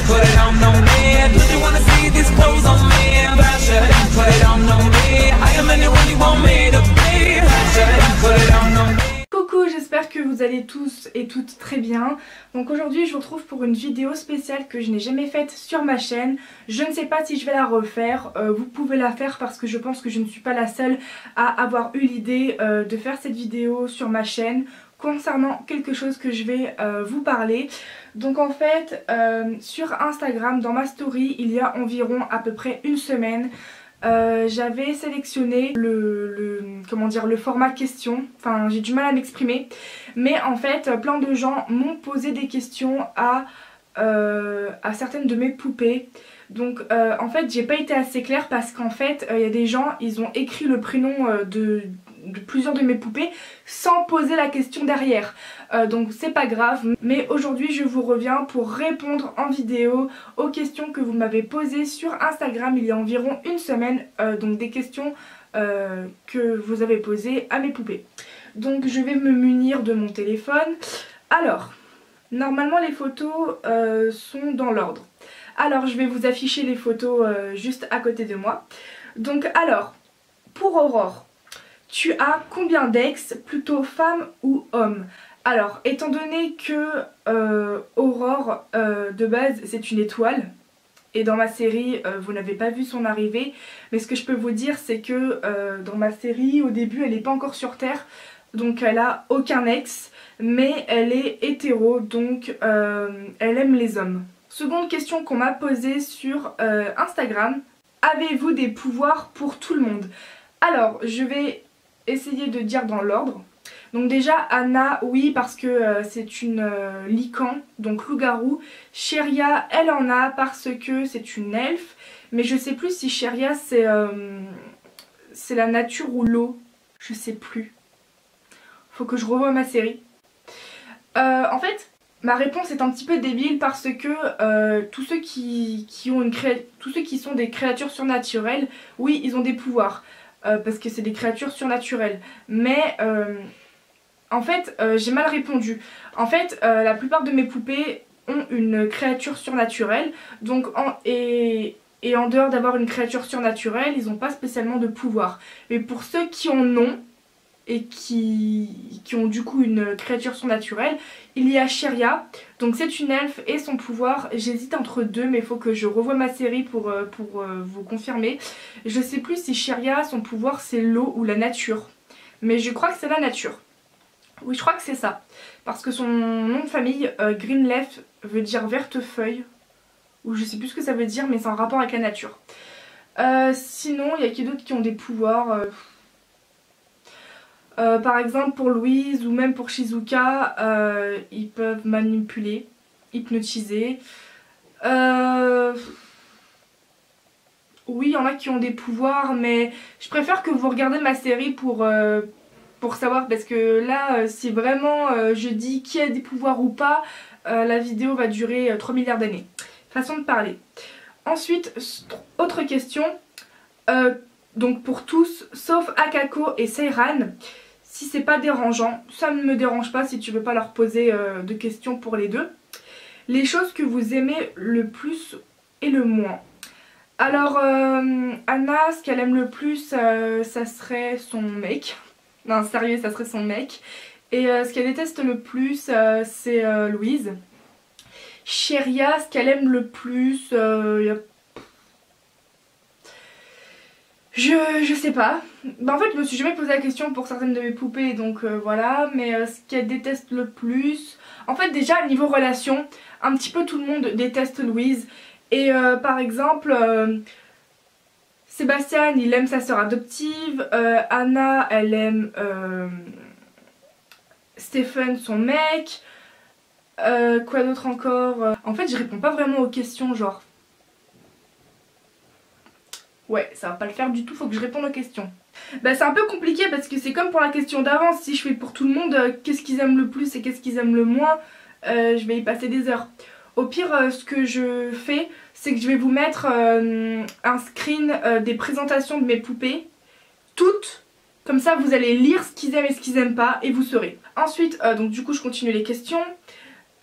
put it on me. Do you wanna see these clothes on me? Fashion, put it on me. I am anyone you want me to be. Fashion, put it on me. Coucou, j'espère que vous allez tous et toutes très bien. Donc aujourd'hui je vous retrouve pour une vidéo spéciale que je n'ai jamais faite sur ma chaîne. Je ne sais pas si je vais la refaire, vous pouvez la faire parce que je pense que je ne suis pas la seule à avoir eu l'idée de faire cette vidéo sur ma chaîne concernant quelque chose que je vais vous parler. Donc en fait sur Instagram, dans ma story, il y a environ à peu près une semaine, j'avais sélectionné le format question. Enfin, j'ai du mal à m'exprimer, mais en fait plein de gens m'ont posé des questions à certaines de mes poupées. Donc en fait j'ai pas été assez claire parce qu'en fait il y a des gens, ils ont écrit le prénom de plusieurs de mes poupées sans poser la question derrière, donc c'est pas grave. Mais aujourd'hui je vous reviens pour répondre en vidéo aux questions que vous m'avez posées sur Instagram il y a environ une semaine, donc des questions que vous avez posées à mes poupées. Donc je vais me munir de mon téléphone. Alors normalement les photos sont dans l'ordre. Alors je vais vous afficher les photos juste à côté de moi. Donc alors, pour Aurore, tu as combien d'ex, plutôt femme ou homme? Alors étant donné que Aurore de base c'est une étoile, et dans ma série vous n'avez pas vu son arrivée, mais ce que je peux vous dire c'est que dans ma série au début elle n'est pas encore sur Terre, donc elle a aucun ex, mais elle est hétéro, donc elle aime les hommes. Seconde question qu'on m'a posée sur Instagram, avez-vous des pouvoirs pour tout le monde? Alors je vais essayer de dire dans l'ordre. Donc déjà Anna, oui, parce que c'est une lican, donc loup-garou. Cheria, elle en a parce que c'est une elfe, mais je sais plus si Cheria c'est la nature ou l'eau, je sais plus. Faut que je revoie ma série. En fait ma réponse est un petit peu débile parce que tous ceux qui sont des créatures surnaturelles, oui ils ont des pouvoirs. Parce que c'est des créatures surnaturelles. Mais en fait j'ai mal répondu. En fait la plupart de mes poupées ont une créature surnaturelle. Donc et en dehors d'avoir une créature surnaturelle, ils n'ont pas spécialement de pouvoir. Mais pour ceux qui en ont et qui ont du coup une créature surnaturelle, il y a Cheria, donc c'est une elfe et son pouvoir, j'hésite entre deux mais il faut que je revoie ma série pour vous confirmer. Je sais plus si Cheria, son pouvoir c'est l'eau ou la nature, mais je crois que c'est la nature. Oui, je crois que c'est ça, parce que son nom de famille, Greenleaf, veut dire verte feuille, ou je sais plus ce que ça veut dire, mais c'est en rapport avec la nature. Sinon, il y a qui d'autres qui ont des pouvoirs par exemple pour Louise ou même pour Shizuka, ils peuvent manipuler, hypnotiser. Oui, il y en a qui ont des pouvoirs, mais je préfère que vous regardez ma série pour savoir, parce que là, si vraiment je dis qui a des pouvoirs ou pas, la vidéo va durer 3 milliards d'années. Façon de parler. Ensuite, autre question. Donc pour tous, sauf Akako et Seiran, si c'est pas dérangeant, ça ne me dérange pas si tu veux pas leur poser de questions pour les deux. Les choses que vous aimez le plus et le moins. Alors Anna, ce qu'elle aime le plus, ça serait son mec. Non sérieux, ça serait son mec. Et ce qu'elle déteste le plus, c'est Louise. Cheria, ce qu'elle aime le plus, je sais pas. Bah en fait je me suis jamais posé la question pour certaines de mes poupées, donc voilà. Mais ce qu'elle déteste le plus, en fait déjà niveau relation, un petit peu tout le monde déteste Louise. Et par exemple Sébastien il aime sa soeur adoptive, Anna elle aime Stephen son mec, quoi d'autre encore. En fait je réponds pas vraiment aux questions, genre ouais, ça va pas le faire du tout, faut que je réponde aux questions. Bah c'est un peu compliqué parce que c'est comme pour la question d'avant, si je fais pour tout le monde qu'est-ce qu'ils aiment le plus et qu'est-ce qu'ils aiment le moins, je vais y passer des heures. Au pire ce que je fais, c'est que je vais vous mettre un screen des présentations de mes poupées, toutes, comme ça vous allez lire ce qu'ils aiment et ce qu'ils aiment pas et vous saurez. Ensuite donc du coup je continue les questions.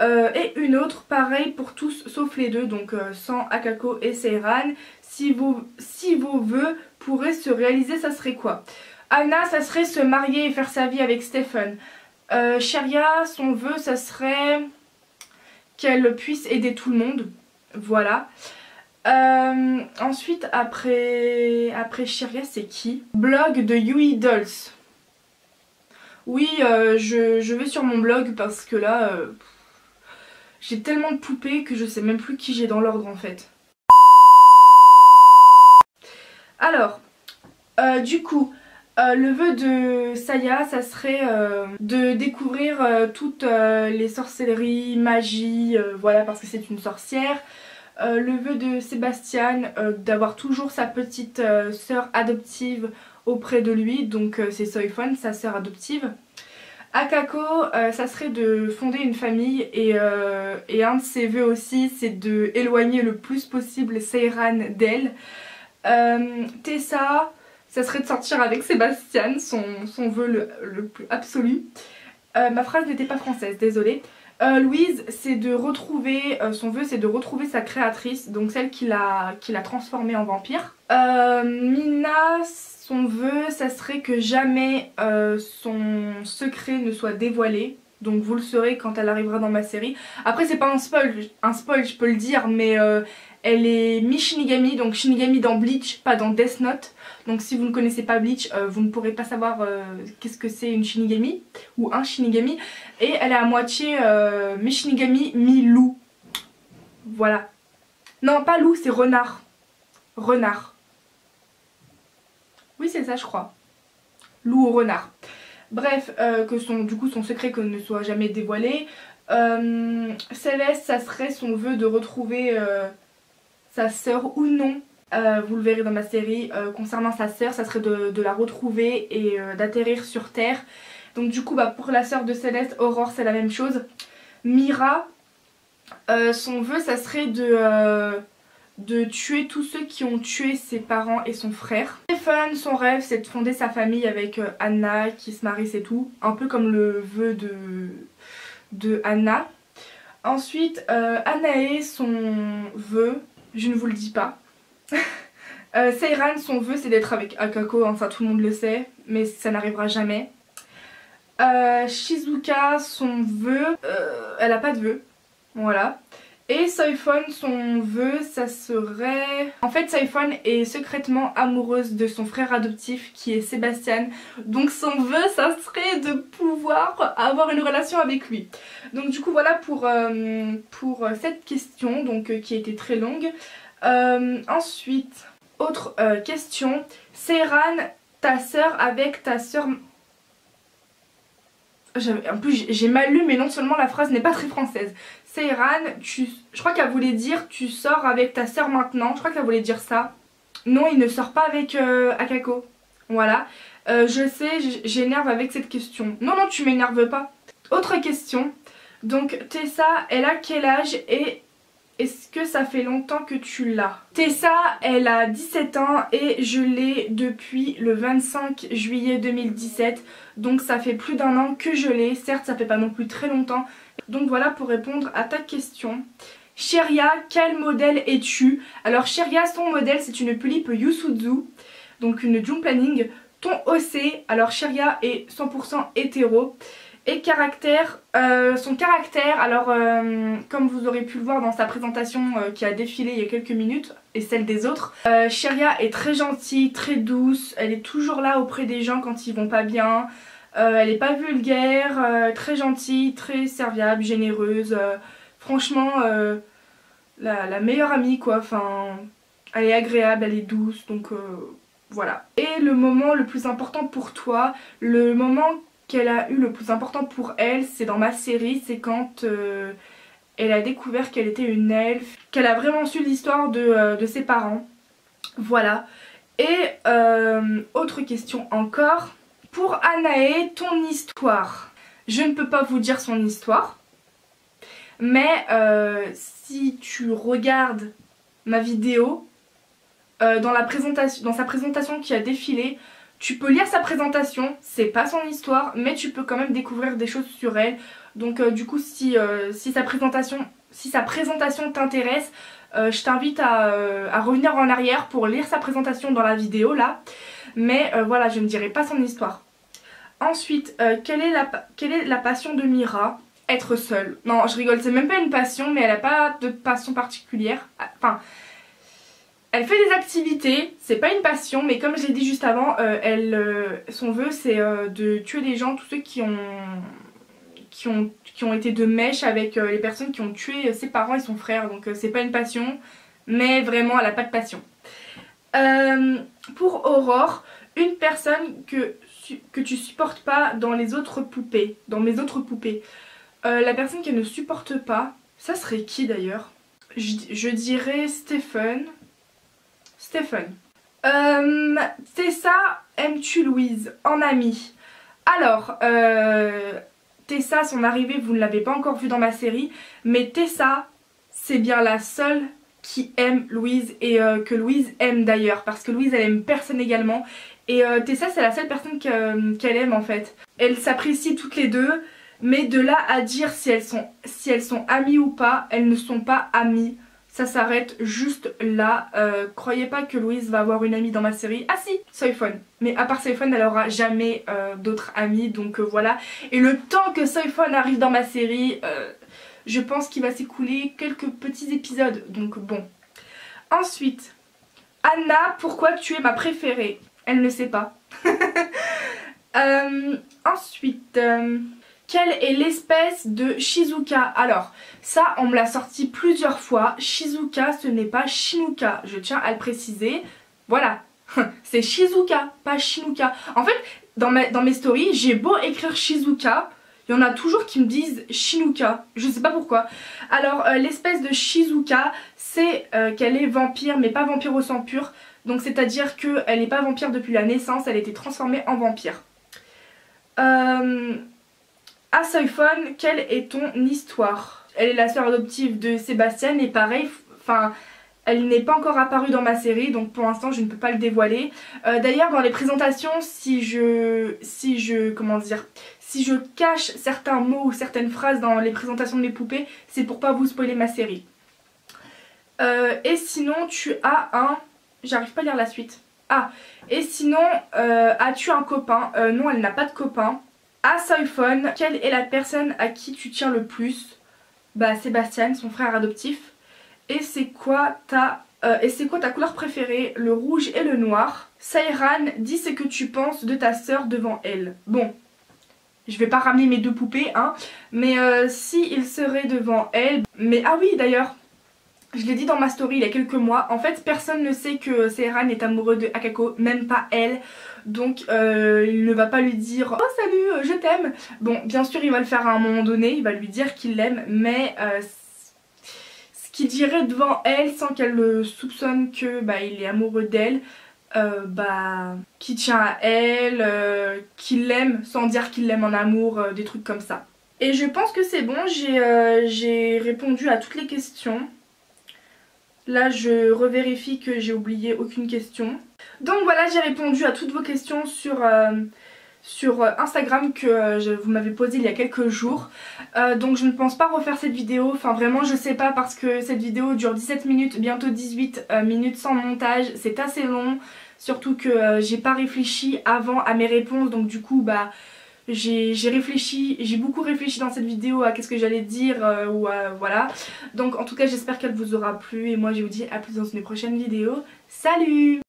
Et une autre pareil pour tous sauf les deux, donc sans Akako et Seiran. Si vos vœux pourraient se réaliser, ça serait quoi? Anna, ça serait se marier et faire sa vie avec Stephen. Sheria, son vœu, ça serait qu'elle puisse aider tout le monde. Voilà. Ensuite, après Sheria, c'est qui? Blog de Yui Dolls. Oui, je vais sur mon blog parce que là, j'ai tellement de poupées que je sais même plus qui j'ai dans l'ordre en fait. Alors, du coup, le vœu de Saya, ça serait de découvrir toutes les sorcelleries, magie, voilà, parce que c'est une sorcière. Le vœu de Sébastien, d'avoir toujours sa petite sœur adoptive auprès de lui, donc c'est Soifon, sa sœur adoptive. Akako, ça serait de fonder une famille et un de ses vœux aussi, c'est de éloigner le plus possible Seiran d'elle. Tessa, ça serait de sortir avec Sébastien, son vœu le plus absolu. Ma phrase n'était pas française, désolée. Louise, c'est de retrouver, son vœu c'est de retrouver sa créatrice, donc celle qui l'a transformée en vampire. Mina, son vœu, ça serait que jamais son secret ne soit dévoilé. Donc vous le saurez quand elle arrivera dans ma série. Après c'est pas un spoil je peux le dire, mais elle est mi-Shinigami, donc Shinigami dans Bleach, pas dans Death Note. Donc si vous ne connaissez pas Bleach, vous ne pourrez pas savoir qu'est-ce que c'est une Shinigami ou un Shinigami. Et elle est à moitié mi-Shinigami, mi-loup. Voilà. Non, pas loup, c'est renard. Renard. Oui, c'est ça, je crois. Loup ou renard. Bref, du coup son secret ne soit jamais dévoilé. Céleste, ça serait son vœu de retrouver sa sœur ou non. Vous le verrez dans ma série. Concernant sa sœur, ça serait de la retrouver et d'atterrir sur Terre. Donc du coup, pour la sœur de Céleste, Aurore, c'est la même chose. Mira, son vœu, ça serait de tuer tous ceux qui ont tué ses parents et son frère. Stephen, son rêve, c'est de fonder sa famille avec Anna, qui se marie, c'est tout. Un peu comme le vœu de Anna. Ensuite, Anae, son vœu, je ne vous le dis pas. Seiran, son vœu, c'est d'être avec Akako, hein, ça tout le monde le sait, mais ça n'arrivera jamais. Shizuka, son vœu, elle a pas de vœu, voilà. Et Soifon, son vœu, ça serait... En fait, Soifon est secrètement amoureuse de son frère adoptif qui est Sébastien. Donc son vœu, ça serait de pouvoir avoir une relation avec lui. Donc du coup, voilà pour cette question, donc qui a été très longue. Ensuite, autre question. Seiran, ta sœur avec ta sœur... En plus j'ai mal lu, mais non seulement la phrase n'est pas très française. Seiran, je crois qu'elle voulait dire tu sors avec ta sœur maintenant. Je crois qu'elle voulait dire ça. Non, il ne sort pas avec Akako. Voilà. Je sais, j'énerve avec cette question. Non, non, tu m'énerves pas. Autre question. Donc Tessa, elle a quel âge et est-ce que ça fait longtemps que tu l'as? Tessa, elle a 17 ans et je l'ai depuis le 25 juillet 2017. Donc ça fait plus d'un an que je l'ai. Certes, ça fait pas non plus très longtemps. Donc voilà pour répondre à ta question. Sheria, quel modèle es-tu? Alors Sheria, son modèle, c'est une Pulipe Yusuzu. Donc une June Planning. Ton OC, alors Sheria est 100% hétéro. Et caractère, son caractère, alors comme vous aurez pu le voir dans sa présentation qui a défilé il y a quelques minutes et celle des autres, Sheria est très gentille, très douce, elle est toujours là auprès des gens quand ils vont pas bien, elle est pas vulgaire, très gentille, très serviable, généreuse, franchement la meilleure amie quoi, enfin elle est agréable, elle est douce, donc voilà. Et le moment le plus important pour toi, le moment qu'elle a eu le plus important pour elle, c'est dans ma série, c'est quand elle a découvert qu'elle était une elfe, qu'elle a vraiment su l'histoire de ses parents. Voilà. Et autre question encore. Pour Anae, ton histoire. Je ne peux pas vous dire son histoire, mais si tu regardes ma vidéo, dans sa présentation qui a défilé, tu peux lire sa présentation, c'est pas son histoire, mais tu peux quand même découvrir des choses sur elle. Donc du coup si sa présentation t'intéresse, je t'invite à revenir en arrière pour lire sa présentation dans la vidéo là. Mais voilà, je ne dirai pas son histoire. Ensuite, quelle est la passion de Mira? Être seule. Non, je rigole, c'est même pas une passion, mais elle n'a pas de passion particulière. Enfin, elle fait des activités, c'est pas une passion, mais comme je l'ai dit juste avant, son vœu c'est de tuer les gens, tous ceux qui ont été de mèche avec les personnes qui ont tué ses parents et son frère. Donc c'est pas une passion, mais vraiment elle a pas de passion. Pour Aurore, une personne que tu supportes pas dans les autres poupées, dans mes autres poupées. La personne qu'elle ne supporte pas, ça serait qui d'ailleurs? Je dirais Stephen. Tessa, aimes-tu Louise? En amie. Alors, Tessa, son arrivée, vous ne l'avez pas encore vue dans ma série, mais Tessa, c'est bien la seule qui aime Louise et que Louise aime d'ailleurs, parce que Louise elle aime personne également, et Tessa c'est la seule personne qu'elle aime en fait. Elles s'apprécient toutes les deux, mais de là à dire si elles sont amies ou pas, elles ne sont pas amies. Ça s'arrête juste là. Croyez pas que Louise va avoir une amie dans ma série. Ah si, Soifon. Mais à part Soifon, elle aura jamais d'autres amis. Donc voilà. Et le temps que Soifon arrive dans ma série, je pense qu'il va s'écouler quelques petits épisodes. Donc bon. Ensuite, Anna, pourquoi tu es ma préférée? Elle ne sait pas. Ensuite... quelle est l'espèce de Shizuka? Alors, ça on me l'a sorti plusieurs fois. Shizuka, ce n'est pas Shinuka. Je tiens à le préciser. Voilà. C'est Shizuka, pas Shinuka. En fait, dans mes stories, j'ai beau écrire Shizuka, il y en a toujours qui me disent Shinuka. Je sais pas pourquoi. Alors, l'espèce de Shizuka, c'est qu'elle est vampire, mais pas vampire au sang pur. Donc, c'est-à-dire qu'elle n'est pas vampire depuis la naissance, elle a été transformée en vampire. À Soifon, quelle est ton histoire? Elle est la sœur adoptive de Sébastien et pareil, enfin, elle n'est pas encore apparue dans ma série, donc pour l'instant je ne peux pas le dévoiler. D'ailleurs dans les présentations, si je cache certains mots ou certaines phrases dans les présentations de mes poupées, c'est pour pas vous spoiler ma série. Et sinon tu as un... J'arrive pas à lire la suite. Ah, et sinon, as-tu un copain? Non, elle n'a pas de copain. À Soifon, quelle est la personne à qui tu tiens le plus? Bah Sébastien, son frère adoptif. Et c'est quoi ta couleur préférée? Le rouge et le noir. Sayran, dis ce que tu penses de ta sœur devant elle. Bon, je vais pas ramener mes deux poupées, hein. Mais si il serait devant elle... Mais ah oui d'ailleurs, je l'ai dit dans ma story il y a quelques mois. En fait, personne ne sait que Sayran est amoureux de Akako, même pas elle. Donc il ne va pas lui dire « Oh salut, je t'aime ». Bon, bien sûr il va le faire à un moment donné, il va lui dire qu'il l'aime, mais ce qu'il dirait devant elle sans qu'elle le soupçonne que il est amoureux d'elle, qu'il tient à elle, qu'il l'aime sans dire qu'il l'aime en amour, des trucs comme ça. Et je pense que c'est bon, j'ai répondu à toutes les questions. Là je revérifie que j'ai oublié aucune question. Donc voilà, j'ai répondu à toutes vos questions sur Instagram que vous m'avez posé il y a quelques jours. Donc je ne pense pas refaire cette vidéo, enfin vraiment je sais pas, parce que cette vidéo dure 17 minutes, bientôt 18 minutes sans montage, c'est assez long. Surtout que j'ai pas réfléchi avant à mes réponses, donc du coup j'ai beaucoup réfléchi dans cette vidéo à qu'est-ce que j'allais dire voilà. Donc en tout cas j'espère qu'elle vous aura plu et moi je vous dis à plus dans une prochaine vidéo. Salut!